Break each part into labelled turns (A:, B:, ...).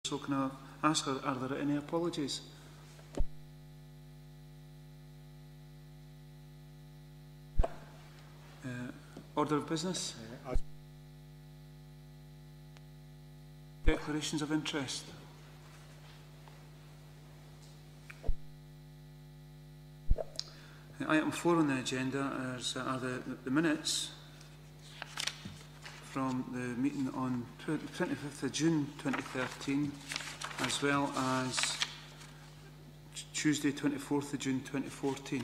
A: So can I ask, are there any apologies? Order of business? Declarations of interest? Item 4 on the agenda are the minutes from the meeting on 25th of June 2013, as well as Tuesday 24th of June 2014.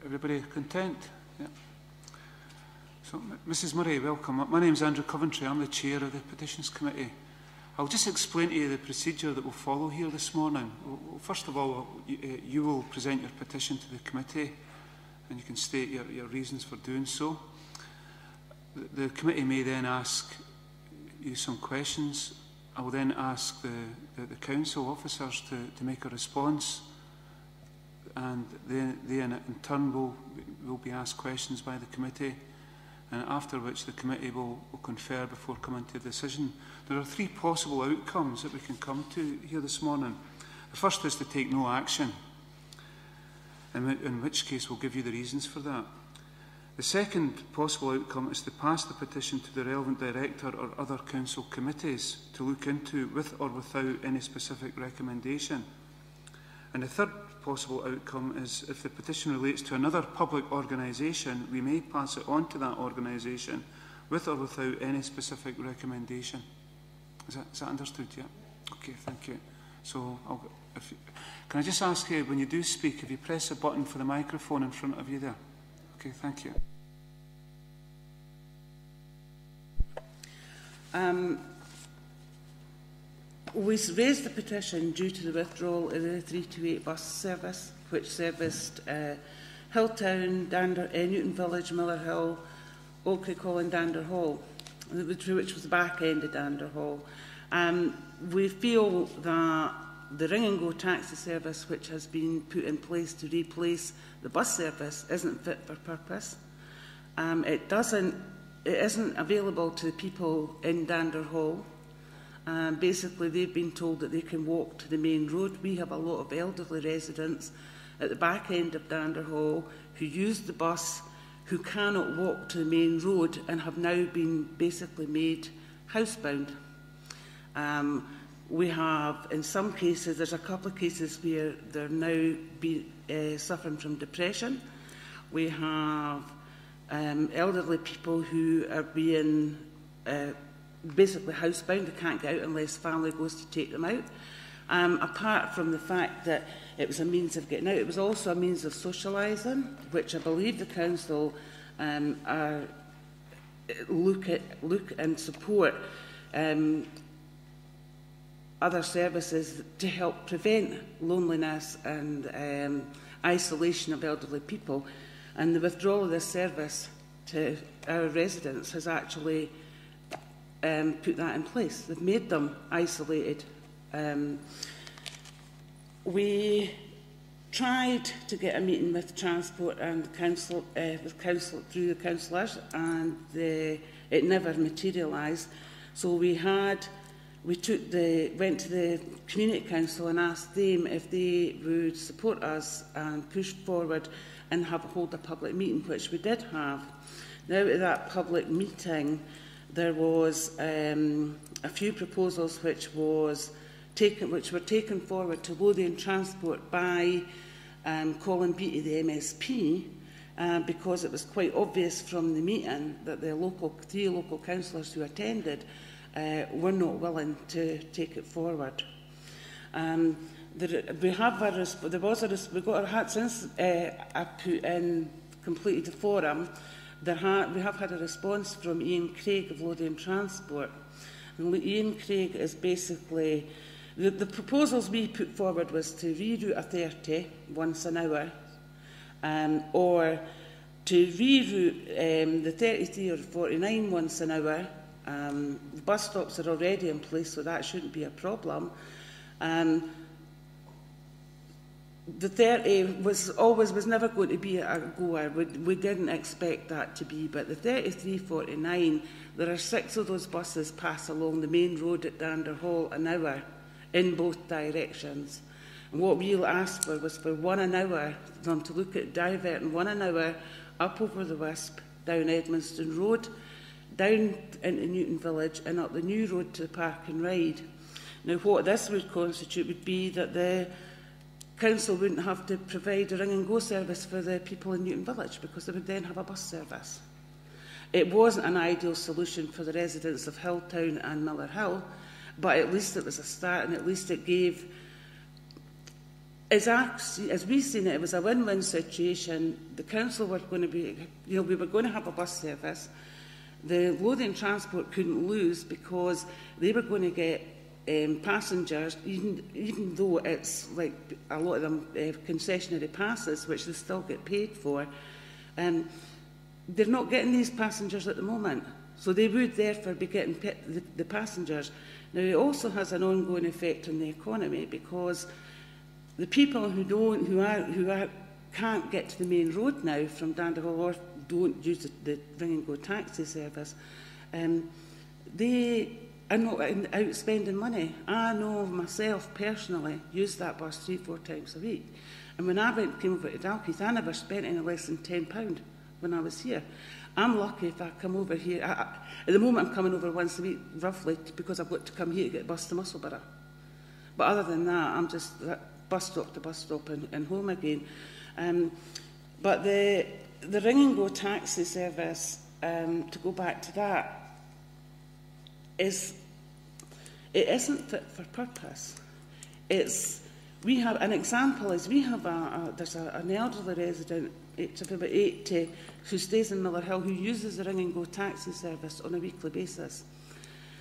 A: Everybody content? Yeah. So, Mrs Murray, welcome. My name is Andrew Coventry. I'm the Chair of the Petitions Committee. I'll just explain to you the procedure that will follow here this morning. First of all, you will present your petition to the committee and you can state your reasons for doing so. The committee may then ask you some questions. I will then ask the council officers to make a response, and they in turn will be asked questions by the committee, and after which the committee will confer before coming to a decision. There are 3 possible outcomes that we can come to here this morning. The first is to take no action, in which case we'll give you the reasons for that. The second possible outcome is to pass the petition to the relevant director or other council committees to look into with or without any specific recommendation. And the third possible outcome is if the petition relates to another public organisation, we may pass it on to that organisation with or without any specific recommendation. Is that understood? Yeah? Okay, thank you. So, can I just ask you, when you do speak, if you press a button for the microphone in front of you there? Okay, thank you.
B: We raised the petition due to the withdrawal of the 328 bus service, which serviced Hilltown, Newton Village, Miller Hill, Oak Hall and Dander Hall, which was the back end of Dander Hall. We feel that the Ring and Go taxi service, which has been put in place to replace the bus service, isn't fit for purpose. It isn't available to the people in Dander Hall. Basically, they've been told that they can walk to the main road. We have a lot of elderly residents at the back end of Dander Hall who use the bus, who cannot walk to the main road and have now been basically made housebound. We have, in some cases, there's a couple of cases where they're now suffering from depression. We have elderly people who are being basically housebound. They can't get out unless family goes to take them out. Apart from the fact that it was a means of getting out, it was also a means of socialising, which I believe the council look and support other services to help prevent loneliness and isolation of elderly people. And the withdrawal of this service to our residents has actually put that in place. They've made them isolated. We tried to get a meeting with Transport and Council, through the councillors, and it never materialised. So we went to the Community Council and asked them if they would support us and push forward and hold a public meeting, which we did have. Now, at that public meeting, there was a few proposals which were taken forward to Lothian Transport by Colin Beattie, the MSP, because it was quite obvious from the meeting that the 3 local councillors who attended were not willing to take it forward. Since I put in completed the forum, we have had a response from Ian Craig of Lothian Transport. And Ian Craig is basically, the proposals we put forward was to reroute a 30 once an hour, or to reroute the 33 or 49 once an hour. The bus stops are already in place, so that shouldn't be a problem. the 30 was never going to be a goer. We didn't expect that to be, but the 3349, there are 6 of those buses pass along the main road at Dander Hall an hour in both directions. And what we asked for was for 1 an hour, them to look at diverting 1 an hour up over the Wisp, down Edmonstone Road, down into Newton Village and up the new road to the Park and Ride. Now what this would constitute would be that the council wouldn't have to provide a ring and go service for the people in Newton Village because they would then have a bus service. It wasn't an ideal solution for the residents of Hilltown and Miller Hill, but at least it was a start, and at least it gave, as we've seen it, it was a win-win situation. The council were going to be, we were going to have a bus service. The Lothian Transport couldn't lose because they were going to get passengers, even though it's like a lot of them concessionary passes, which they still get paid for. They're not getting these passengers at the moment, so they would therefore be getting the passengers. Now it also has an ongoing effect on the economy because the people who can't get to the main road now from Dander Hall or don't use the ring and go taxi service, they are not out spending money. I know myself personally use that bus 3-4 times a week, and when I came over to Dalkeith, I never spent any less than £10 when I was here. I'm lucky if I come over here. At the moment I'm coming over once a week, roughly, because I've got to come here to get a bus to Musselburgh. But other than that, I'm just bus stop to bus stop and home again. But the ring and go taxi service, to go back to that, it isn't fit for purpose. We have an example is we have there's an elderly resident, of about 80, who stays in Miller Hill, who uses the ring and go taxi service on a weekly basis.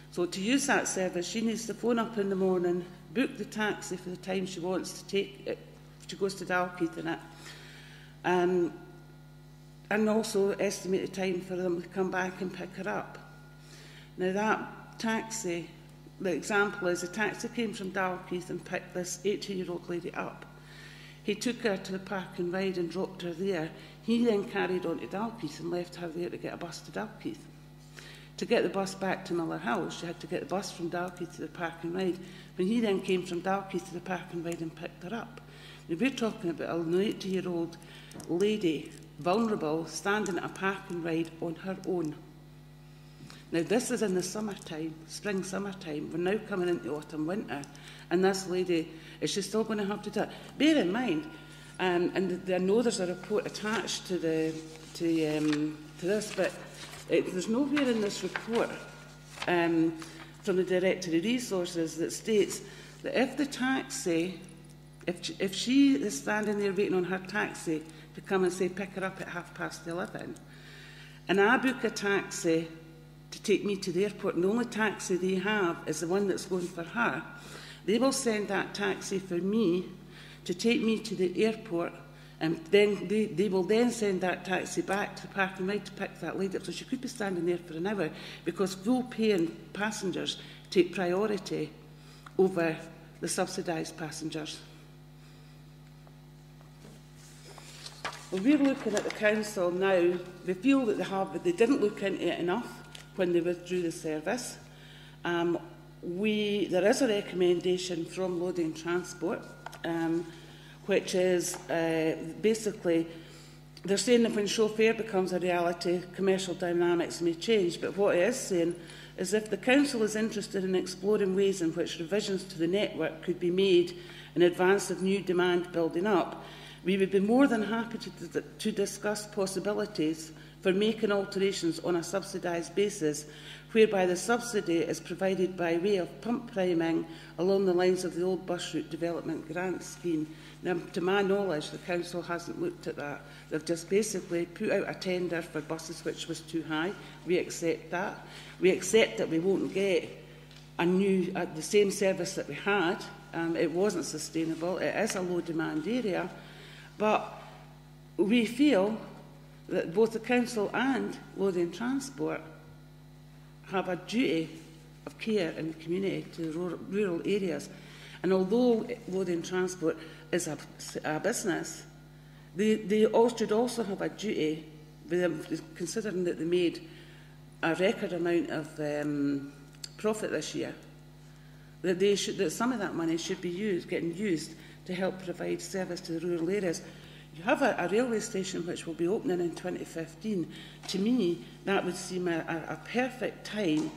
B: So to use that service, she needs to phone up in the morning, book the taxi for the time she wants to take it. She goes to Dalkeith in it, and also estimate the time for them to come back and pick her up. Now that taxi, the example is a taxi came from Dalkeith and picked this 80-year-old lady up. He took her to the Park and Ride and dropped her there. He then carried on to Dalkeith and left her there to get a bus to Dalkeith. To get the bus back to Miller Hill, she had to get the bus from Dalkeith to the Park and Ride. When he then came from Dalkeith to the Park and Ride and picked her up. Now we're talking about an 80-year-old lady, vulnerable, standing at a Park and Ride on her own. Now this is in the summertime, spring, summertime. We're now coming into autumn, winter, and this lady, is she still going to have to do it? Bear in mind, and I know there's a report attached to this, but there's nowhere in this report from the Directory Resources that states that if the taxi, if she is standing there waiting on her taxi to come and say pick her up at 11:30, and I book a taxi to take me to the airport, and the only taxi they have is the one that's going for her, they will send that taxi for me to take me to the airport, and then they will then send that taxi back to the Park and Ride to pick that lady up. So she could be standing there for an hour because full-paying passengers take priority over the subsidised passengers. Well, we're looking at the council now. We feel that they didn't look into it enough when they withdrew the service. There is a recommendation from Lothian Transport, which is basically, they're saying that when chauffeur becomes a reality, commercial dynamics may change. But what it is saying is if the council is interested in exploring ways in which revisions to the network could be made in advance of new demand building up, we would be more than happy to discuss possibilities for making alterations on a subsidised basis, whereby the subsidy is provided by way of pump priming along the lines of the old bus route development grant scheme. Now, to my knowledge, the council hasn't looked at that. They've just basically put out a tender for buses which was too high. We accept that. We accept that we won't get the same service that we had. It wasn't sustainable. It is a low demand area. But we feel that both the council and Lothian Transport have a duty of care in the community to the rural areas. And although Lothian Transport is a business, they all should also have a duty, considering that they made a record amount of profit this year, that some of that money should be getting used to help provide service to the rural areas. You have a railway station which will be opening in 2015. To me, that would seem a perfect time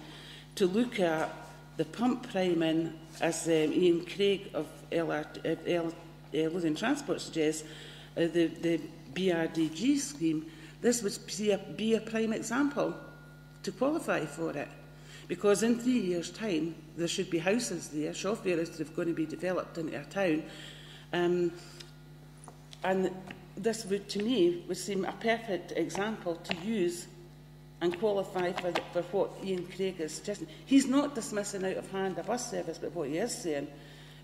B: to look at the pump priming, as Ian Craig of Lothian Transport suggests, the BRDG scheme. This would be a prime example to qualify for it. Because in 3 years' time, there should be houses there, shop areas that are going to be developed into a town. And this would, to me, would seem a perfect example to use and qualify for what Ian Craig is suggesting. He's not dismissing out of hand a bus service, but what he is saying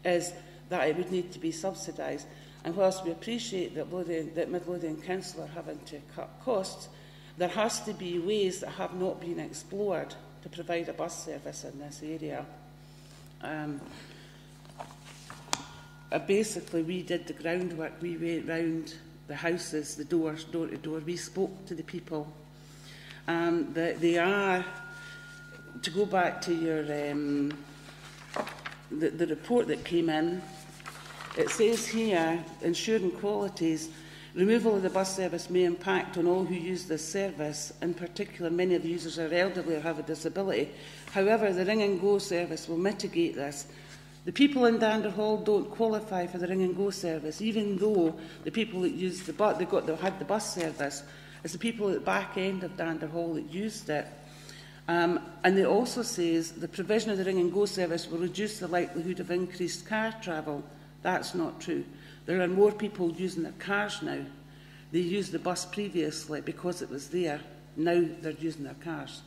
B: is that it would need to be subsidised. And whilst we appreciate that Mid Lothian Council are having to cut costs, there has to be ways that have not been explored to provide a bus service in this area. Basically, we did the groundwork. We went round the houses, the doors, door to door. We spoke to the people. They are, to go back to your the report that came in, it says here, ensuring qualities, removal of the bus service may impact on all who use this service. In particular, many of the users are elderly or have a disability. However, the Ring and Go service will mitigate this. The people in Dander Hall don't qualify for the Ring and Go service, even though the people that used they had the bus service. It's the people at the back end of Dander Hall that used it. And it also says the provision of the Ring and Go service will reduce the likelihood of increased car travel. That's not true. There are more people using their cars now. They used the bus previously because it was there. Now they're using their cars.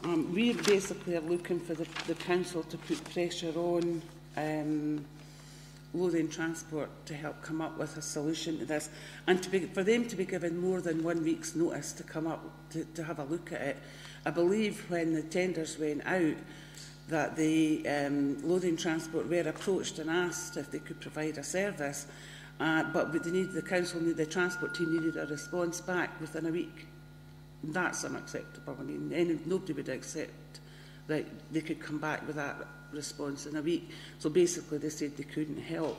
B: We basically are looking for the council to put pressure on Lothian Transport to help come up with a solution to this, and for them to be given more than 1 week's notice to come up to have a look at it. I believe when the tenders went out that the Lothian Transport were approached and asked if they could provide a service, but the transport team needed a response back within a week. That's unacceptable. I mean, nobody would accept that they could come back with that response in a week. So basically they said they couldn't help.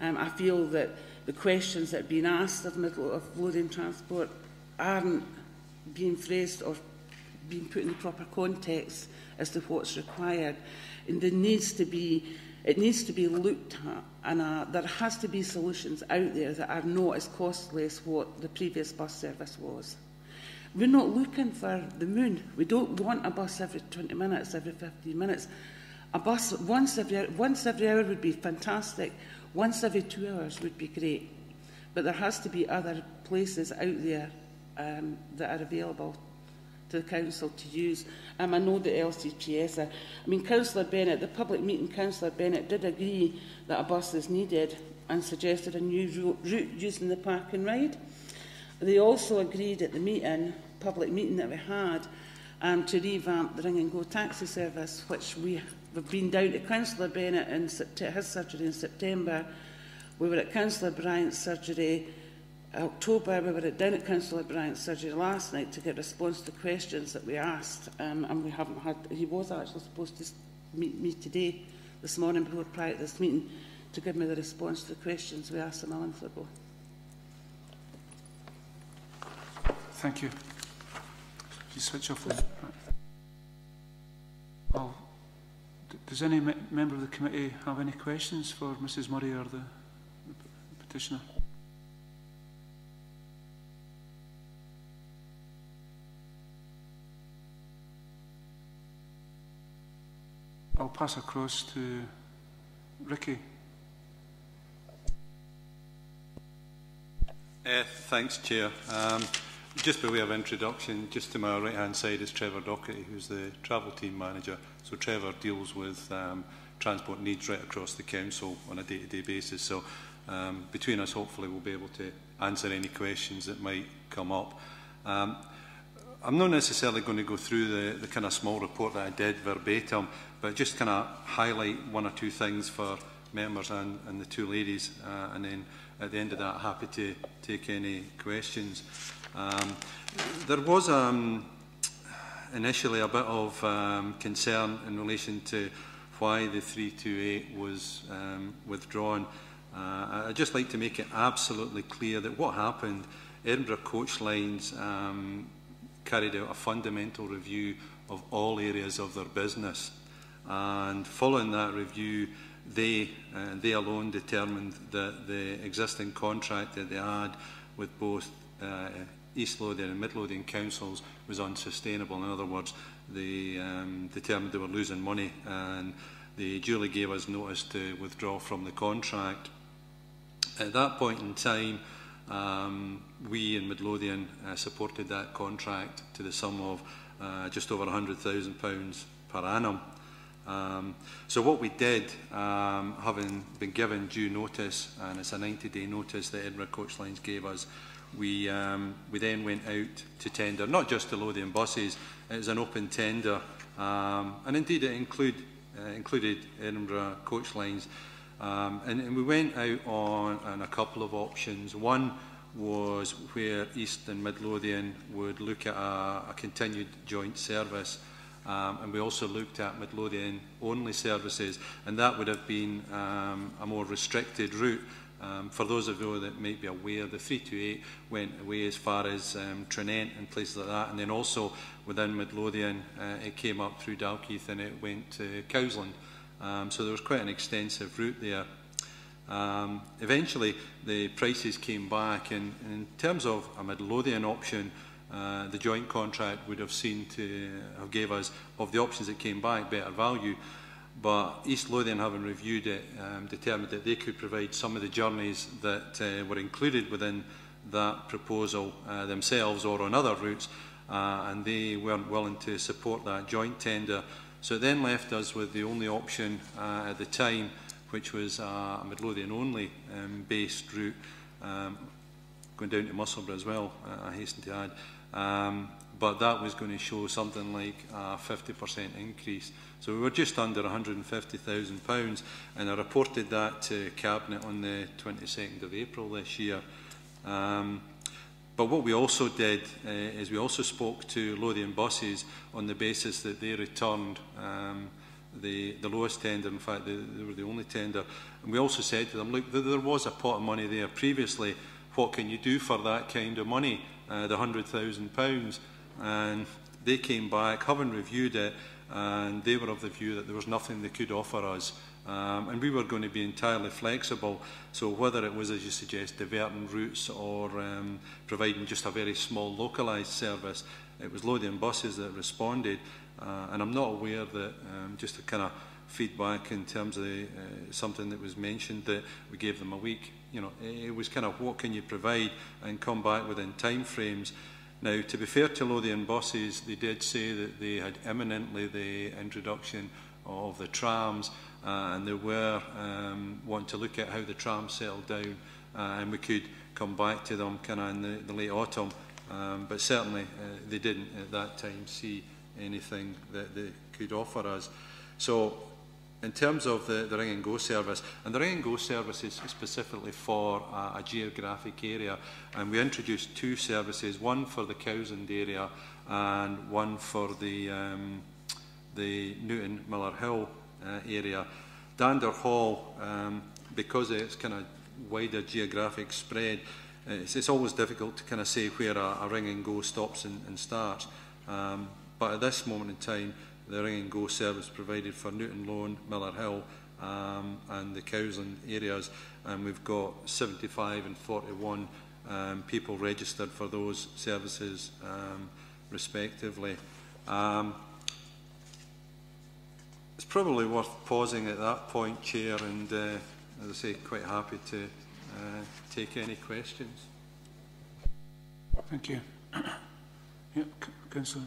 B: I feel that the questions that have been asked of Lothian Transport aren't being phrased or being put in the proper context as to what's required. And it needs to be looked at, and there has to be solutions out there that are not as costly as what the previous bus service was. We're not looking for the moon. We don't want a bus every 20 minutes, every 15 minutes. A bus once every hour would be fantastic. Once every 2 hours would be great. But there has to be other places out there that are available to the council to use. I know the LCPS Councillor Bennett, the public meeting, Councillor Bennett did agree that a bus is needed and suggested a new route using the park and ride. They also agreed at the public meeting that we had to revamp the Ring and Go taxi service, which we've been down to Councillor Bennett in his surgery in September. We were at Councillor Bryant's surgery October. We were down at Councillor Bryant's surgery last night to get response to questions that we asked, and we haven't had. He was actually supposed to meet me today, this morning, prior to this meeting, to give me the response to the questions we asked him a month ago.
A: Thank you. You switch off the... Well, does any member of the committee have any questions for Mrs Murray or the petitioner? I'll pass across to Ricky.
C: Thanks, Chair. Just by way of introduction, just to my right-hand side is Trevor Docherty, who's the travel team manager. So Trevor deals with transport needs right across the council on a day-to-day basis. So between us, hopefully, we'll be able to answer any questions that might come up. I'm not necessarily going to go through the kind of small report that I did verbatim, but just kind of highlight one or two things for members and the two ladies, and then at the end of that, happy to take any questions. There was initially a bit of concern in relation to why the 328 was withdrawn. I'd just like to make it absolutely clear that what happened, Edinburgh Coach Lines carried out a fundamental review of all areas of their business, and following that review, they alone determined that the existing contract that they had with both East Lothian and Mid Lothian councils was unsustainable. In other words, they determined they were losing money, and they duly gave us notice to withdraw from the contract. At that point in time, we in Mid Lothian supported that contract to the sum of just over £100,000 per annum. So what we did, having been given due notice, and it's a 90-day notice that Edinburgh Coach Lines gave us, we then went out to tender, not just to Lothian buses. It was an open tender, and indeed it included Edinburgh Coach Lines. And we went out on a couple of options. One was where East and Mid Lothian would look at a continued joint service, and we also looked at Mid Lothian only services, and that would have been a more restricted route. For those of you that might be aware, the 328 went away as far as Trinent and places like that, and then also within Mid Lothian it came up through Dalkeith and it went to Cowsland. So there was quite an extensive route there. Eventually the prices came back, and in terms of a Mid Lothian option, the joint contract would have seen to have gave us, of the options that came back, better value. But East Lothian, having reviewed it, determined that they could provide some of the journeys that were included within that proposal themselves or on other routes, and they weren't willing to support that joint tender. So it then left us with the only option at the time, which was a Mid Lothian only based route, going down to Musselburgh as well, I hasten to add. But that was going to show something like a 50% increase. So we were just under £150,000, and I reported that to Cabinet on the 22nd of April this year. But what we also did is we also spoke to Lothian buses on the basis that they returned the lowest tender. In fact, they were the only tender. And we also said to them, look, there was a pot of money there previously. What can you do for that kind of money, the £100,000? And they came back, having reviewed it, and they were of the view that there was nothing they could offer us. And we were going to be entirely flexible. So whether it was, as you suggest, diverting routes or providing just a very small localised service, it was Lothian buses that responded. And I'm not aware that, just to kind of feedback in terms of something that was mentioned, that we gave them a week. You know, it was kind of what can you provide and come back within time frames. Now, to be fair to Lothian buses, they did say that they had imminently the introduction of the trams, and they were wanting to look at how the trams settled down, and we could come back to them kind of in the late autumn. But certainly they didn't at that time see anything that they could offer us. So in terms of the Ring and Go service, and the Ring and Go service is specifically for a geographic area, and we introduced two services, one for the Cowsland area and one for the Newton Miller Hill area. Dander Hall, because it's kind of wider geographic spread, it's always difficult to kind of say where a Ring and Go stops and starts. But at this moment in time, the Ring and Go service provided for Newton Lone, Miller Hill and the Cowsland areas, and we've got 75 and 41 people registered for those services respectively. It's probably worth pausing at that point, Chair, and as I say, quite happy to take any questions.
A: Thank you. Yeah, Councillor.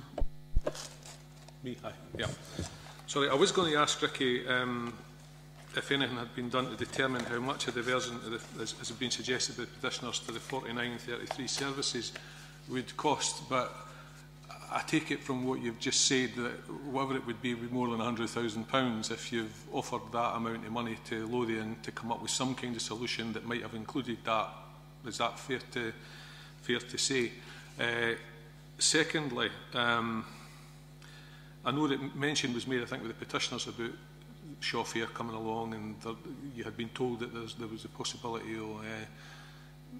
D: Me, hi. Yeah. Sorry, I was going to ask Ricky if anything had been done to determine how much a diversion, as had been suggested by petitioners, to the 49 and 33 services would cost, but I take it from what you've just said that whatever it would be more than £100,000 if you've offered that amount of money to Lothian to come up with some kind of solution that might have included that. Is that fair to say? Secondly, I know that mention was made, I think, with the petitioners about chauffeur coming along, and you had been told that there was a possibility of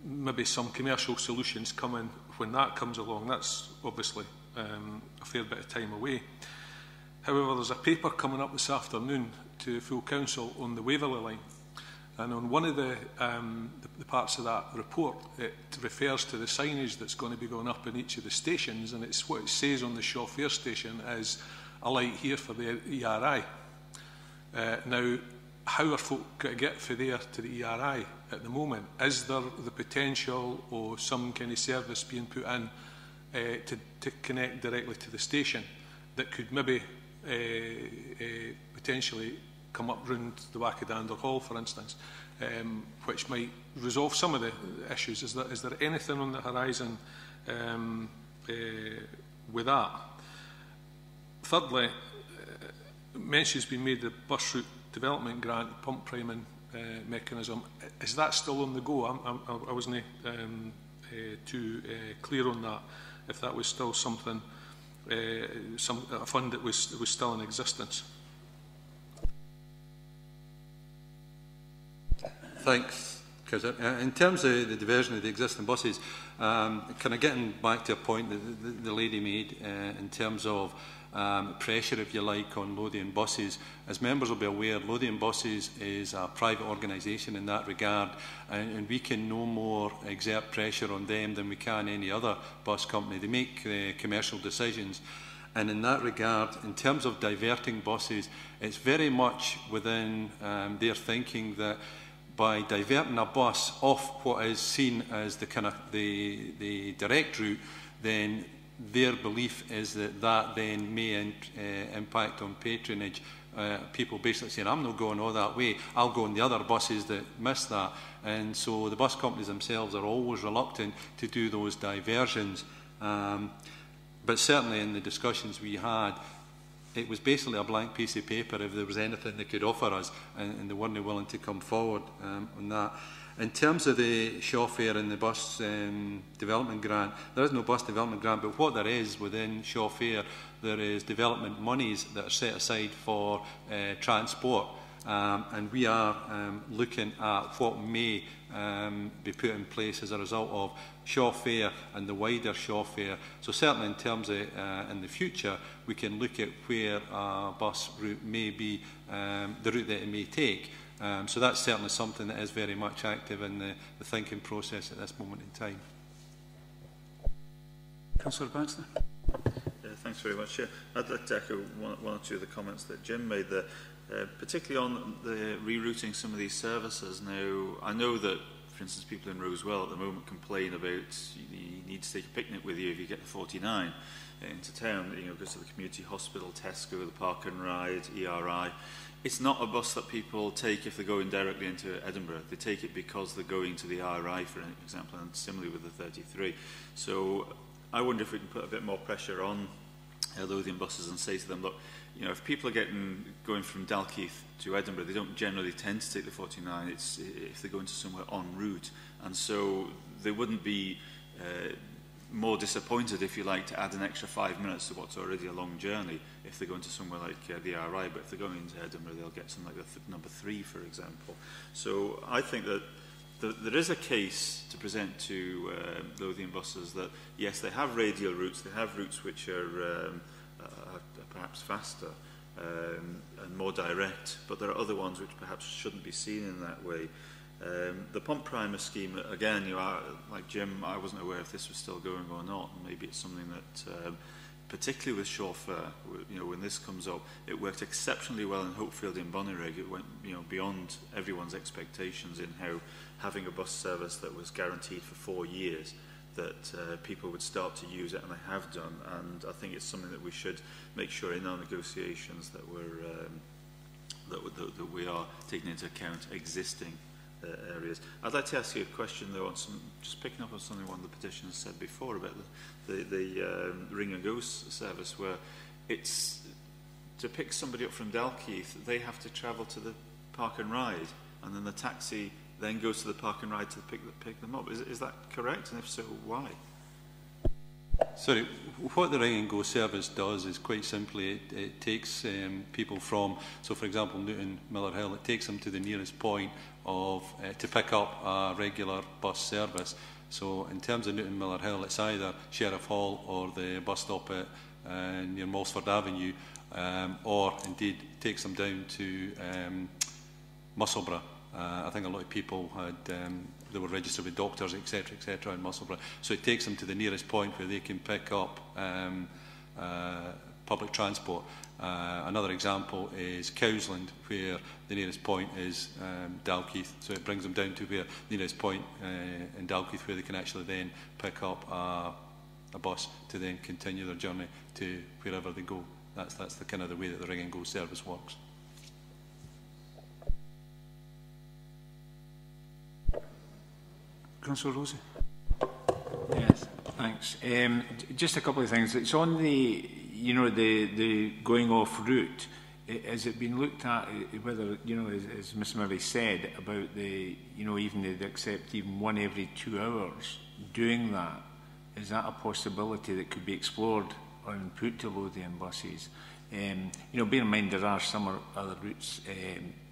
D: maybe some commercial solutions coming when that comes along. That's obviously a fair bit of time away. However, there's a paper coming up this afternoon to full council on the Waverley line, and on one of the parts of that report, it refers to the signage that's going to be going up in each of the stations, and it's what it says on the chauffeur station is a light here for the ERI. Now, how are folk going to get from there to the ERI at the moment? Is there the potential or some kind of service being put in to connect directly to the station that could maybe potentially come up round the Wackadander Hall, for instance, which might resolve some of the issues? Is there anything on the horizon with that? Thirdly, mention's been made the bus route development grant, pump priming mechanism. Is that still on the go? I wasn't too clear on that, if that was still something, a fund that was still in existence.
C: Thanks, Chris. In terms of the diversion of the existing buses, kind of getting back to a point that the lady made in terms of pressure, if you like, on Lothian buses. As members will be aware, Lothian Buses is a private organisation in that regard, and we can no more exert pressure on them than we can any other bus company. They make commercial decisions, and in that regard, in terms of diverting buses, it's very much within their thinking that by diverting a bus off what is seen as the direct route, then their belief is that that then may impact on patronage. People basically saying, I'm not going all that way, I'll go on the other buses that miss that. And so the bus companies themselves are always reluctant to do those diversions. But certainly in the discussions we had, it was basically a blank piece of paper if there was anything they could offer us, and they weren't willing to come forward on that. In terms of the chauffeur and the bus development grant, there is no bus development grant, but what there is within chauffeur, there is development monies that are set aside for transport, and we are looking at what may be put in place as a result of chauffeur and the wider chauffeur. So certainly in terms of in the future, we can look at where a bus route may be, the route that it may take. So that's certainly something that is very much active in the thinking process at this moment in time.
A: Councillor Baxter.
E: Thanks very much. Yeah, I'd like to echo one or two of the comments that Jim made there, particularly on the rerouting some of these services. Now, I know that, for instance, people in Rosewell at the moment complain about you need to take a picnic with you if you get the 49 into town. You know, go to the community hospital, Tesco, the Park and Ride, ERI. It's not a bus that people take if they're going directly into Edinburgh. They take it because they're going to the RI, for example, and similarly with the 33. So I wonder if we can put a bit more pressure on Lothian buses and say to them, look, you know, if people are going from Dalkeith to Edinburgh, they don't generally tend to take the 49. It's if they're going to somewhere en route, and so they wouldn't be more disappointed, if you like, to add an extra 5 minutes to what's already a long journey if they're going to somewhere like the RI. But if they're going into Edinburgh, they'll get something like the number 3, for example. So I think that there is a case to present to Lothian buses that, yes, they have radial routes, they have routes which are perhaps faster and more direct, but there are other ones which perhaps shouldn't be seen in that way. The pump primer scheme, again, you are, like Jim, I wasn't aware if this was still going or not. Maybe it's something that, particularly with chauffeur, you know, when this comes up, it worked exceptionally well in Hopefield in Bonnyrigg. It went, you know, beyond everyone's expectations in how having a bus service that was guaranteed for 4 years, that people would start to use it, and they have done. And I think it's something that we should make sure in our negotiations that we're that we are taking into account existing areas. I'd like to ask you a question, though, on some, just picking up on something one of the petitioners said before about the ring and go service, where it's to pick somebody up from Dalkeith, they have to travel to the park and ride, and then the taxi then goes to the park and ride to pick them up. Is that correct? And if so, why?
C: Sorry, what the Ring and Go service does is quite simply it takes people from, so for example Newton Miller Hill, it takes them to the nearest point of to pick up a regular bus service. So in terms of Newton Miller Hill, it's either Sheriff Hall or the bus stop at near Molesford Avenue, or indeed takes them down to Musselburgh. I think a lot of people had they were registered with doctors, etc., in Musselburgh. So it takes them to the nearest point where they can pick up public transport. Another example is Cowsland, where the nearest point is Dalkeith. So it brings them down to where the nearest point in Dalkeith, where they can actually then pick up a bus to then continue their journey to wherever they go. That's the kind of the way that the Ring and Go service works.
A: Councillor Rosie.
F: Yes, thanks. Just a couple of things. It's on the, the going off route. Has it been looked at whether, as Ms Murray said, about the, even they accept even 1 every 2 hours doing that? Is that a possibility that could be explored and put to Lothian buses? Bear in mind there are some other routes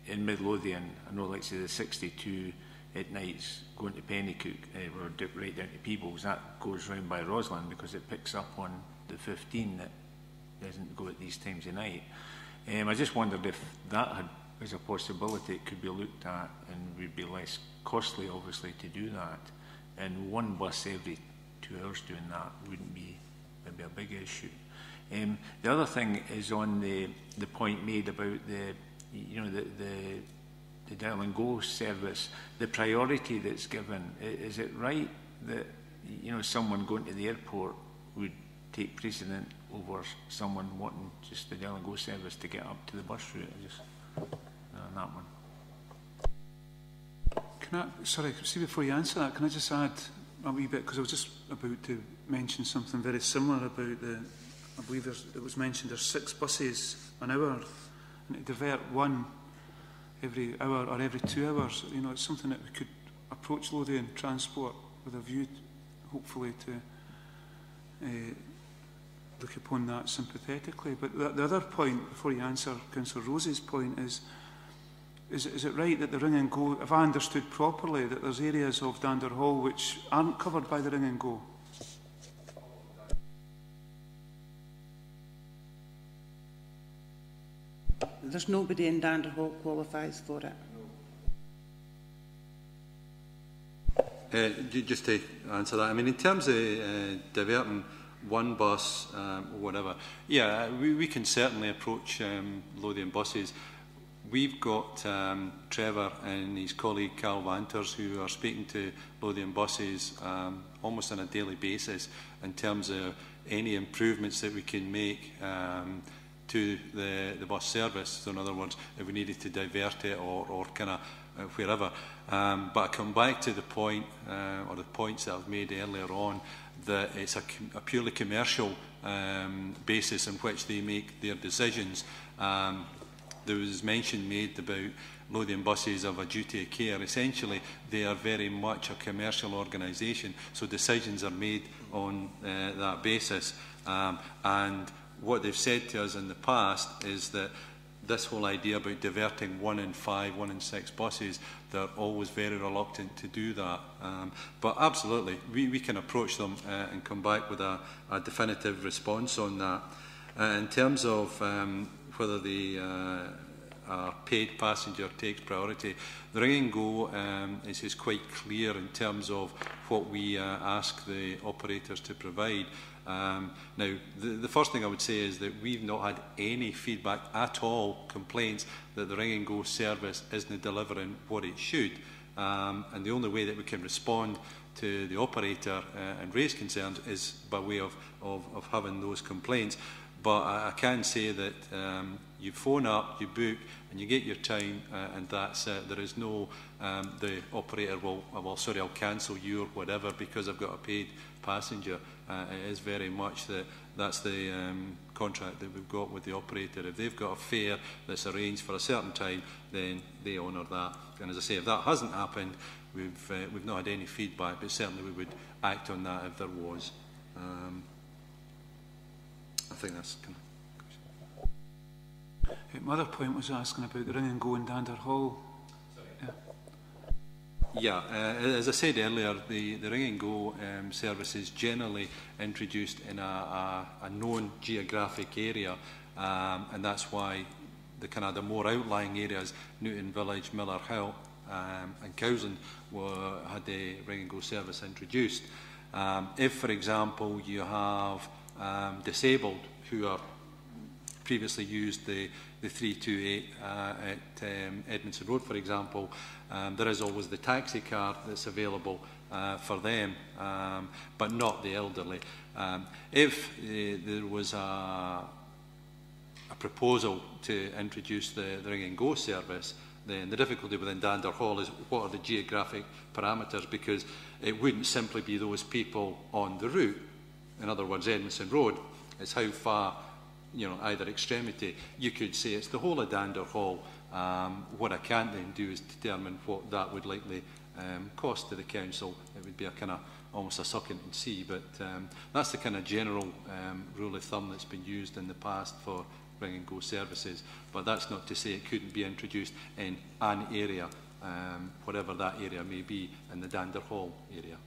F: in Mid-Lothian, I know, like say the 62 at nights going to Pennycook or right down to Peebles, that goes round by Roslyn because it picks up on the 15 that doesn't go at these times of night. I just wondered if that was a possibility it could be looked at and would be less costly, obviously, to do that. And 1 bus every 2 hours doing that wouldn't be maybe a big issue. The other thing is on the point made about the Dial and Go service, the priority that's given. Is it right that someone going to the airport would take precedent over someone wanting just the Dial and Go service to get up to the bus route? Just on that one.
A: Can I, sorry, see before you answer that, can I just add a wee bit, because I was just about to mention something very similar about I believe it was mentioned there's 6 buses an hour, and to divert 1 every hour or every 2 hours, it's something that we could approach Lothian Transport with a view, hopefully, to look upon that sympathetically. But the other point, before you answer Councillor Rosie's point, is it right that the Ring and Go, if I understood properly, that there's areas of Dander Hall which aren't covered by the Ring and Go?
B: There's nobody in Dander Hall qualifies for it.
C: Just to answer that, I mean, in terms of diverting 1 bus or whatever, yeah, we can certainly approach Lothian buses. We've got Trevor and his colleague Carl Vanters who are speaking to Lothian buses almost on a daily basis in terms of any improvements that we can make to the bus service. So in other words, if we needed to divert it or kind of wherever. But I come back to the point, or the points that I've made earlier on, that it's a purely commercial basis in which they make their decisions. There was mention made about Lothian buses of a duty of care. Essentially, they are very much a commercial organisation, so decisions are made on that basis. And what they've said to us in the past is that this whole idea about diverting 1 in 5, 1 in 6 buses, they're always very reluctant to do that. But absolutely, we can approach them and come back with a definitive response on that. In terms of whether the paid passenger takes priority, the Ring and Go is quite clear in terms of what we ask the operators to provide. Now, the first thing I would say is that we've not had any feedback at all, complaints that the Ring and Go service isn't delivering what it should. And the only way that we can respond to the operator and raise concerns is by way of having those complaints. But I can say that you phone up, you book, and you get your time, and that's it. There is no, the operator will, well, sorry, I'll cancel you or whatever because I've got a paid passenger. It is very much that's the contract that we've got with the operator. If they've got a fare that's arranged for a certain time, then they honour that. And as I say, if that hasn't happened, we've not had any feedback, but certainly we would act on that if there was. I think that's kind of...
A: My other point was asking about the Ring and Go in Dander Hall.
C: Yeah, as I said earlier, the Ring and Go service is generally introduced in a known geographic area, and that's why the more outlying areas, Newton Village, Miller Hill and Cowsland had the Ring and Go service introduced. If, for example, you have disabled who are previously used the 328 at Edmondson Road, for example, there is always the taxi card that's available for them, but not the elderly. If there was a proposal to introduce the Ring and Go service, then the difficulty within Dander Hall is what are the geographic parameters, because it wouldn't simply be those people on the route. In other words, Edmondson Road, it's how far, either extremity. You could say it's the whole of Dander Hall. What I can't then do is determine what that would likely cost to the council. It would be a kind of almost a suck it and see, but that's the kind of general rule of thumb that's been used in the past for Ring and Go services. But that's not to say it couldn't be introduced in an area, whatever that area may be in the Dander Hall area.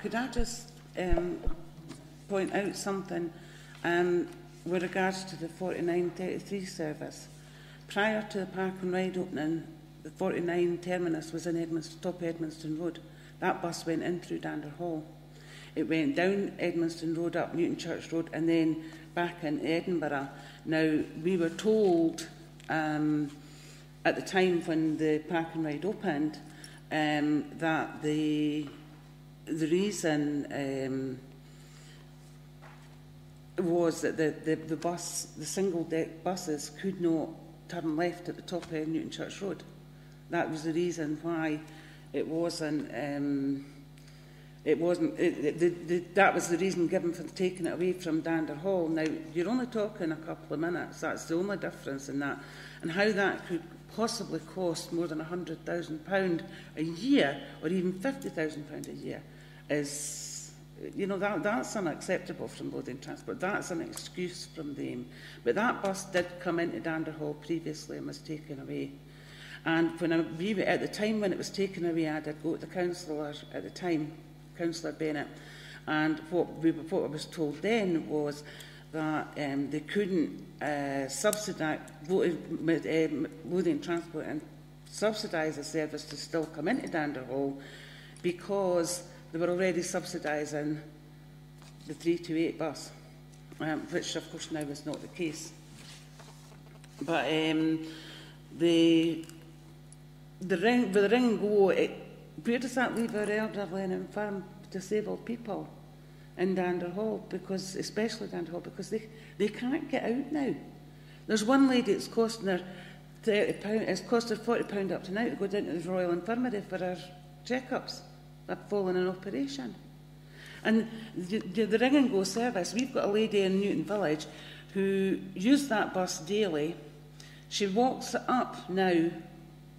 B: Could I just point out something with regards to the 4933 service? Prior to the Park and Ride opening, the 49 terminus was in top Edmonston Road. That bus went in through Dander Hall. It went down Edmonston Road, up Newton Church Road, and then back into Edinburgh. Now, we were told at the time when the Park and Ride opened that the reason was that the single deck buses could not turn left at the top of Newton Church Road. That was the reason why it wasn't. That was the reason given for taking it away from Dander Hall. Now you're only talking a couple of minutes. That's the only difference in that, and how that could possibly cost more than £100,000 a year, or even £50,000 a year, is, that's unacceptable from Loading Transport. That's an excuse from them. But that bus did come into Dander Hall previously and was taken away. And at the time when it was taken away, I did go to the councillor at the time, Councillor Bennett, and what I was told then was that they couldn't subsidise Loading Transport and subsidise the service to still come into Dander Hall because they were already subsidising the 328 bus, which of course now is not the case. But the ring and go, where does that leave our elderly and infirm disabled people in Dander Hall? Because, especially Dander Hall, because they can't get out now. There's one lady, it's costing her £30, it's cost her £40 up to now to go down to the Royal Infirmary for her checkups. They've fallen in operation. And the Ring and Go service, we've got a lady in Newton Village who used that bus daily. She walks up now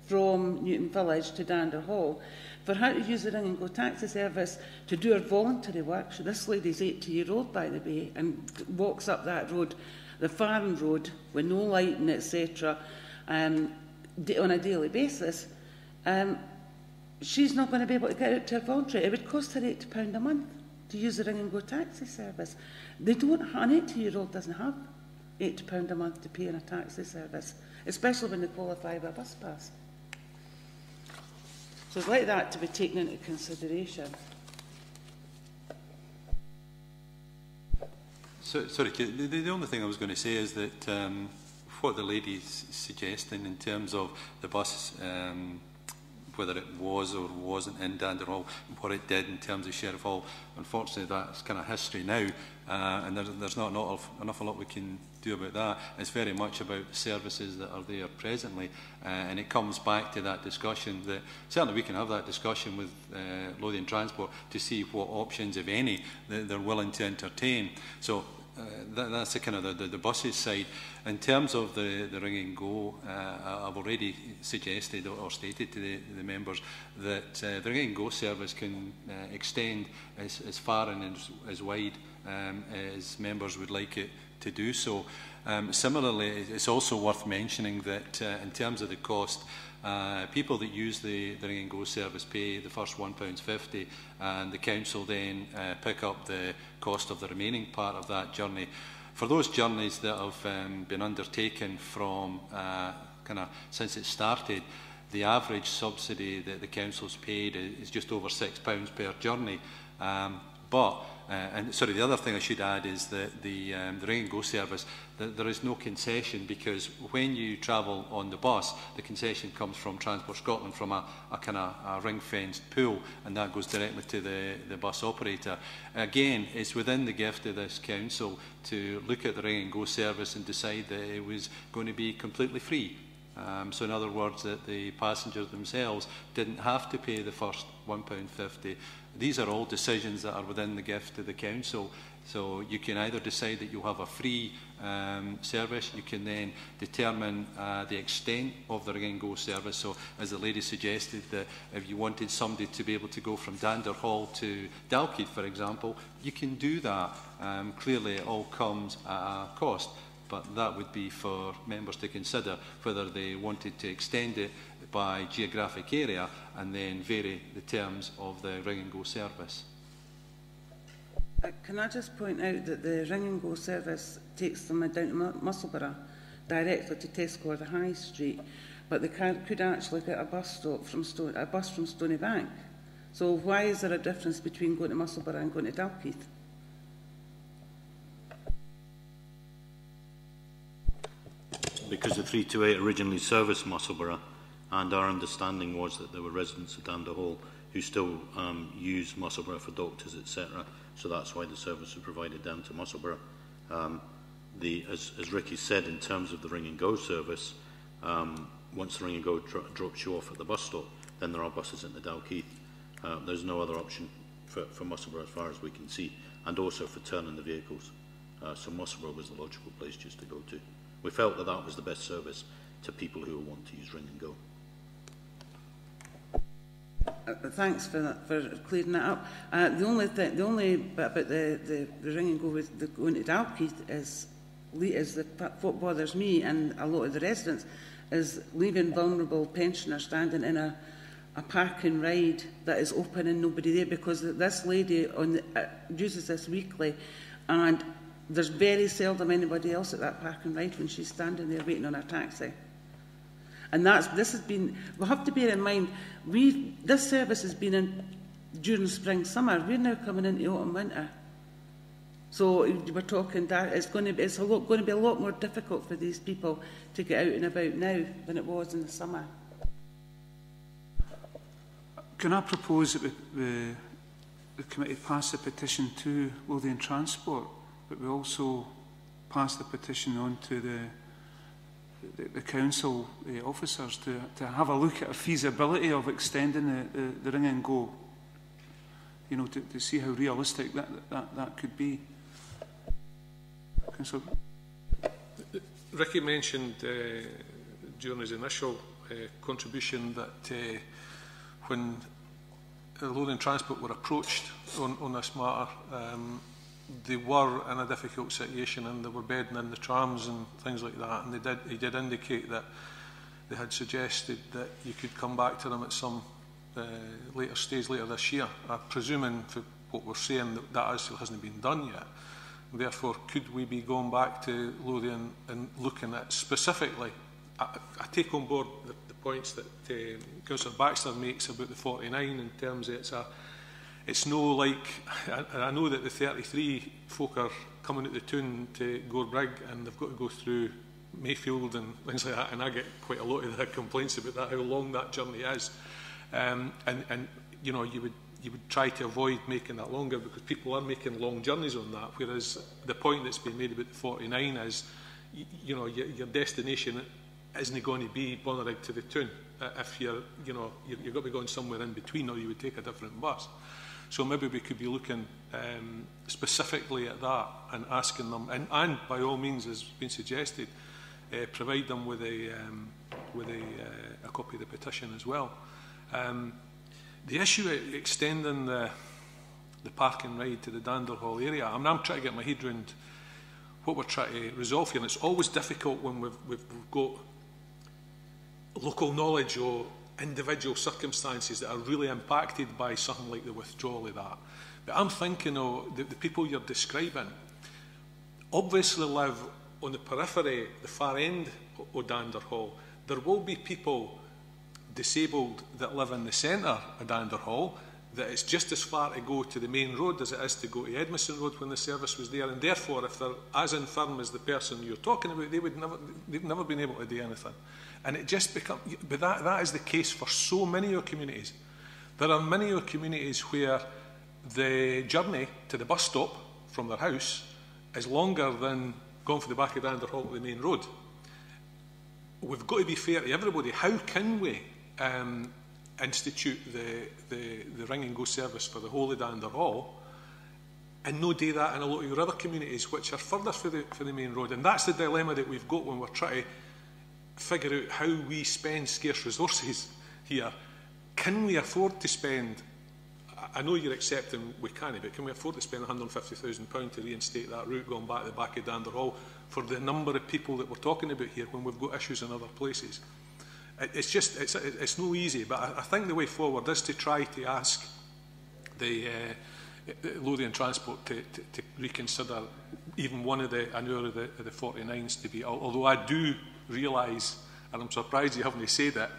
B: from Newton Village to Dander Hall. For her to use the Ring and Go taxi service to do her voluntary work, this lady's 80-year-old, by the way, and walks up that road, the Farm Road, with no lighting, etc., on a daily basis, she's not going to be able to get out to her voluntary. It would cost her £80 a month to use the Ring and Go taxi service. An 80-year-old doesn't have £80 a month to pay in a taxi service, especially when they qualify with a bus pass. So I'd like that to be taken into consideration.
C: Sorry, the only thing I was going to say is that what the lady's suggesting in terms of the bus whether it was or wasn't in Dander Hall, what it did in terms of Sheriff Hall. Unfortunately, that's kind of history now, and there's not an awful lot we can do about that. It's very much about the services that are there presently, and it comes back to that discussion that certainly we can have that discussion with Lothian Transport to see what options, if any, they're willing to entertain. So that's the kind of the buses side. In terms of the ring and go, I've already suggested or stated to the members that the ring and go service can extend as far and as wide as members would like it to do so. Similarly, it's also worth mentioning that in terms of the cost, people that use the ring and go service pay the first £1.50, and the council then pick up the cost of the remaining part of that journey. For those journeys that have been undertaken from since it started, the average subsidy that the council's paid is just over £6 per journey. And sorry, the other thing I should add is that the ring and go service, there is no concession, because when you travel on the bus, the concession comes from Transport Scotland from a kind of a ring-fenced pool, and that goes directly to the bus operator. Again, it's within the gift of this council to look at the ring and go service and decide that it was going to be completely free. So in other words, that the passengers themselves didn't have to pay the first £1.50. These are all decisions that are within the gift of the council. So you can either decide that you'll have a free service, you can then determine the extent of the ring and go service. So as the lady suggested, that if you wanted somebody to be able to go from Dander Hall to Dalkeith, for example, you can do that. Clearly it all comes at a cost, but that would be for members to consider whether they wanted to extend it by geographic area and then vary the terms of the ring and go service.
B: Can I just point out that the ring and go service takes them down to Musselburgh directly to Tesco or the High Street, but they could actually get a bus stop from Stony Bank. So why is there a difference between going to Musselburgh and going to Dalkeith?
G: Because the 328 originally serviced Musselburgh, and our understanding was that there were residents of Dander Hall who still use Musselburgh for doctors, etc. So that's why the service was provided down to Musselburgh. As Ricky said, in terms of the ring and go service, once the ring and go drops you off at the bus stop, then there are buses into Dalkeith. There's no other option for Musselburgh as far as we can see, and also for turning the vehicles. So Musselburgh was the logical place just to go to. We felt that that was the best service to people who want to use ring and go.
B: Thanks for clearing that up. The only bit about the ring and go with the going to Dalkeith is what bothers me and a lot of the residents is leaving vulnerable pensioners standing in a park and ride that is open and nobody there, because this lady uses this weekly, and there's very seldom anybody else at that park and ride when she's standing there waiting on her taxi. And this has been, we have to bear in mind, this service has been in during spring, summer. We're now coming into autumn, winter. So we're talking that it's going to be a lot more difficult for these people to get out and about now than it was in the summer.
A: Can I propose that the committee pass the petition to Lothian Transport, but we also pass the petition on to the council officers to have a look at a feasibility of extending the ring and go, you know, to see how realistic that could be. Councillor.
D: Ricky mentioned during his initial contribution that when Lothian Transport were approached on this matter, they were in a difficult situation and they were bedding in the trams and things like that, and he did indicate that they had suggested that you could come back to them at some later stage later this year. Presuming for what we're saying that still hasn't been done yet. Therefore, could we be going back to Lothian and looking at specifically, I take on board the points that Councillor Baxter makes about the 49 in terms of it's no like, I know that the 33 folk are coming out the tune to Gorebrig and they've got to go through Mayfield and things like that, and I get quite a lot of the complaints about that, how long that journey is. And you know, you would try to avoid making that longer, because people are making long journeys on that, whereas the point that's been made about the 49 is, you know, your destination isn't going to be Bonnyrigg to the Toon. If you're got to be going somewhere in between, or you would take a different bus. So maybe we could be looking specifically at that and asking them, and by all means, as been suggested, provide them with a copy of the petition as well. The issue of extending the parking ride to the Dander Hall area, I mean, I'm trying to get my head around what we're trying to resolve here, and it's always difficult when we've got local knowledge or individual circumstances that are really impacted by something like the withdrawal of that. But I'm thinking of the people you're describing obviously live on the periphery, the far end of Dander Hall. There will be people disabled that live in the centre of Dander Hall, that it's just as far to go to the main road as it is to go to Edmiston Road when the service was there, and therefore if they're as infirm as the person you're talking about, they've never been able to do anything. And it just becomes, but that is the case for so many of our communities. There are many of our communities where the journey to the bus stop from their house is longer than going for the back of Dander Hall to the main road. We've got to be fair to everybody. How can we institute the ring and go service for the whole of Dander Hall and no do that in a lot of your other communities which are further for the main road? And that's the dilemma that we've got when we're trying to figure out how we spend scarce resources here. Can we afford to spend, I know you're accepting we can't, but can we afford to spend £150,000 to reinstate that route going back to the back of Dander Hall for the number of people that we're talking about here when we've got issues in other places? It's no easy, but I think the way forward is to try to ask the Lothian Transport to reconsider even one of an hour of the 49s to be, although I do realise, and I'm surprised you haven't said it,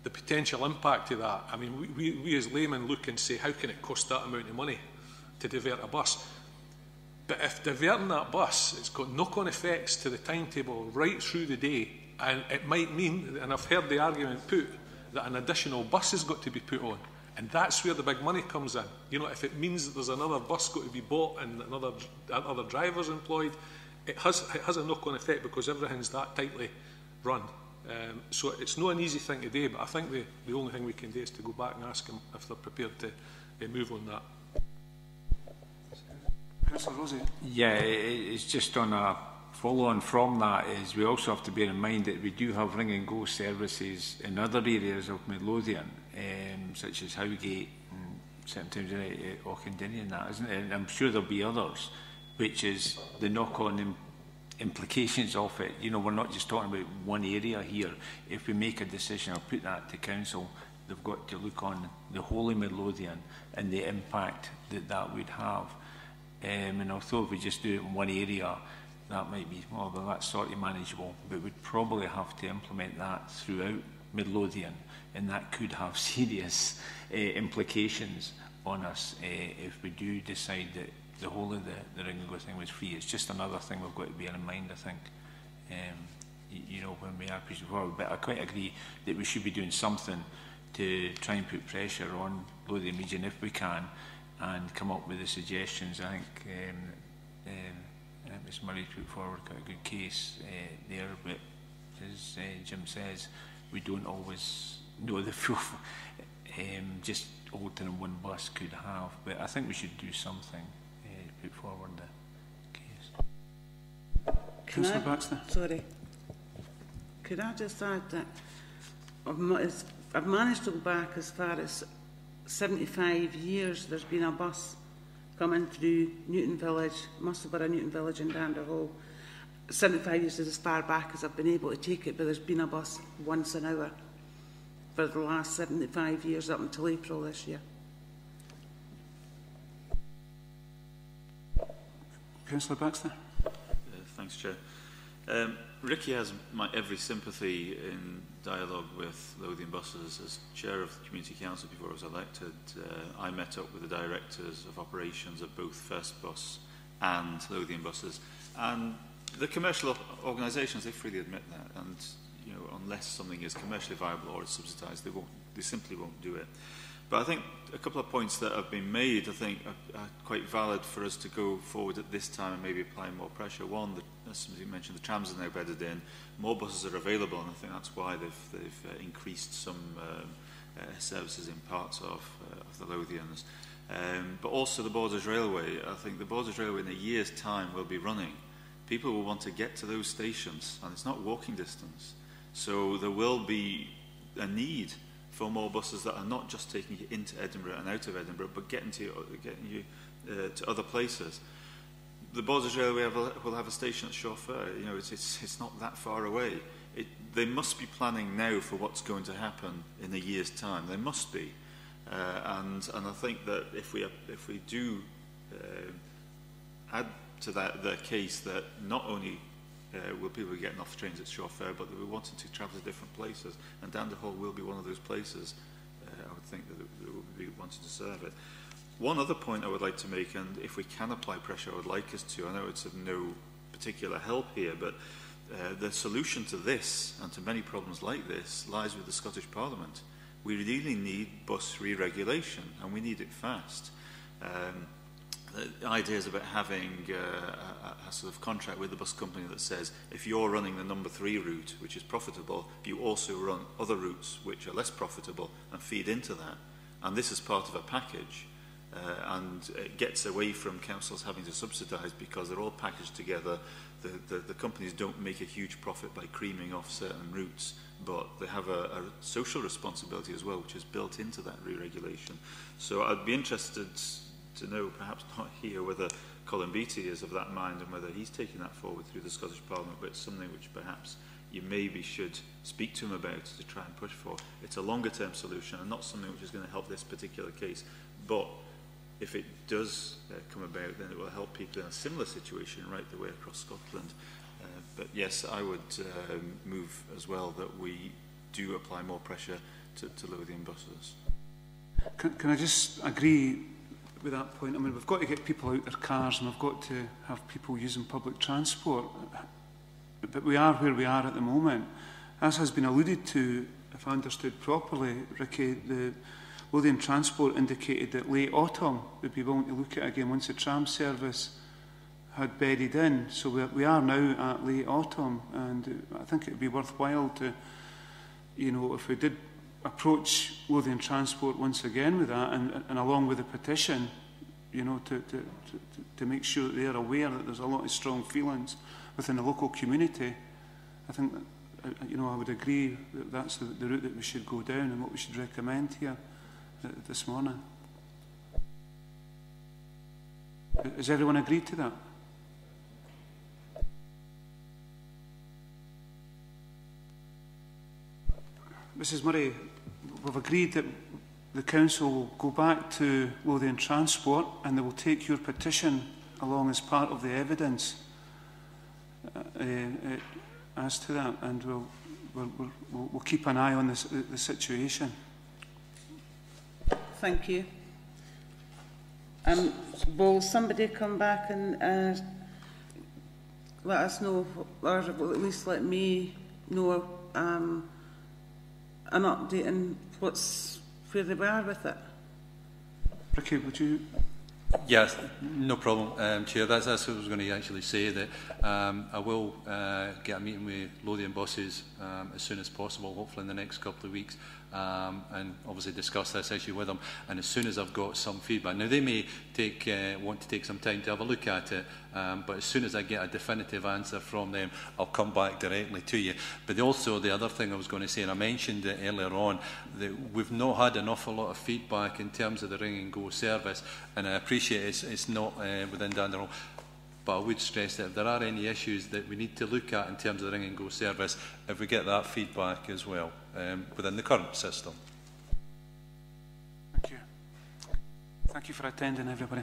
D: the potential impact of that. I mean, we as laymen look and say, how can it cost that amount of money to divert a bus? But if diverting that bus, it's got knock-on effects to the timetable right through the day, and it might mean, and I've heard the argument put, that an additional bus has got to be put on. And that's where the big money comes in. You know, if it means that there's another bus got to be bought and other drivers employed, it has a knock-on effect because everything's that tightly run. So it's not an easy thing to do, but I think the only thing we can do is to go back and ask them if they're prepared to move on that.
A: Councillor Rosie.
F: Yeah, it's just on a follow-on from that is we also have to bear in mind that we do have ring and go services in other areas of Midlothian, such as Howgate and sometimes Auchendirry and that, isn't it? And I'm sure there'll be others, which is the knock-on implications of it. You know, we're not just talking about one area here. If we make a decision, I'll put that to council, they've got to look on the whole of Midlothian and the impact that would have. And although if we just do it in one area, that might be, well, that's sort of manageable, but we'd probably have to implement that throughout Midlothian, and that could have serious implications on us if we do decide that the whole of the ring and go thing was free. It's just another thing we've got to bear in mind, I think, you know, when we are pushing forward. But I quite agree that we should be doing something to try and put pressure on Lothian region if we can, and come up with the suggestions. I think Ms Murray put forward quite a good case there, but as Jim says, we don't always know the full, just altering one bus could have, but I think we should do something to put forward the case.
A: Councillor Baxter.
B: Sorry. Could I just add that I've managed to go back as far as 75 years. There's been a bus coming through Newton Village, Musselburgh, Newton Village and Dander Hall. 75 years is as far back as I've been able to take it, but there's been a bus once an hour for the last 75 years up until April this year.
A: Councillor Baxter.
E: Thanks, Chair. Ricky has my every sympathy in dialogue with Lothian Buses. As Chair of the Community Council before I was elected, I met up with the directors of operations of both First Bus and Lothian Buses. And the commercial organisations, they freely admit that. And you know, unless something is commercially viable or it's subsidised, they We simply won't do it. But I think a couple of points that have been made, I think, are quite valid for us to go forward at this time and maybe apply more pressure. One, as somebody mentioned, the trams are now bedded in, more buses are available, and I think that's why they've increased some services in parts of the Lothians. But also the Borders Railway. I think the Borders Railway in a year's time will be running. People will want to get to those stations, and it's not walking distance. So there will be a need for more buses that are not just taking you into Edinburgh and out of Edinburgh, but getting you to other places. The Borders Railway will have a station at Chauffeur. You know, it's not that far away. They must be planning now for what's going to happen in a year's time. They must be, and I think that if we do add to that the case that not only will people be getting off trains at Chauffeur, but that we're wanting to travel to different places, and Danderhall will be one of those places. I would think that we will be wanting to serve it. One other point I would like to make, and if we can apply pressure, I would like us to. I know it's of no particular help here, but the solution to this and to many problems like this lies with the Scottish Parliament. We really need bus re-regulation, and we need it fast. The ideas about having a sort of contract with the bus company that says if you're running the number 3 route, which is profitable, you also run other routes which are less profitable and feed into that. And this is part of a package, and it gets away from councils having to subsidise because they're all packaged together. The companies don't make a huge profit by creaming off certain routes, but they have a social responsibility as well, which is built into that re-regulation. So I'd be interested to know, perhaps not here, whether Colin Beattie is of that mind and whether he's taking that forward through the Scottish Parliament, but it's something which perhaps you maybe should speak to him about to try and push for. It's a longer term solution and not something which is going to help this particular case, but if it does come about, then it will help people in a similar situation right the way across Scotland. But yes, I would move as well that we do apply more pressure to Lothian buses.
A: Can I just agree with that point? I mean, we've got to get people out their cars and we've got to have people using public transport. But we are where we are at the moment. As has been alluded to, if I understood properly, Ricky, the Lothian Transport indicated that late autumn would be willing to look at it again once the tram service had bedded in. So we are now at late autumn, and I think it would be worthwhile to, you know, if we did approach Lothian Transport once again with that, and along with the petition, you know, to make sure that they are aware that there's a lot of strong feelings within the local community. I think that, you know, I would agree that that's the route that we should go down and what we should recommend here this morning. Has everyone agreed to that? Mrs Murray, we've agreed that the Council will go back to Lothian Transport and they will take your petition along as part of the evidence as to that, and we'll keep an eye on the situation.
B: Thank you. Will somebody come back and let us know, or at least let me know an update on where they are with it?
A: Ricky, would you?
C: Yes, no problem, Chair. That's what I was going to actually say, that I will get a meeting with Lothian buses as soon as possible, hopefully in the next couple of weeks, and obviously discuss this issue with them. And as soon as I've got some feedback, now they may want to take some time to have a look at it, but as soon as I get a definitive answer from them, I'll come back directly to you. But also the other thing I was going to say, and I mentioned it earlier on, that we've not had an awful lot of feedback in terms of the ring and go service, and I appreciate it's not within Danderhall, but I would stress that if there are any issues that we need to look at in terms of the ring and go service, if we get that feedback as well within the current system.
A: Thank you. Thank you for attending, everybody.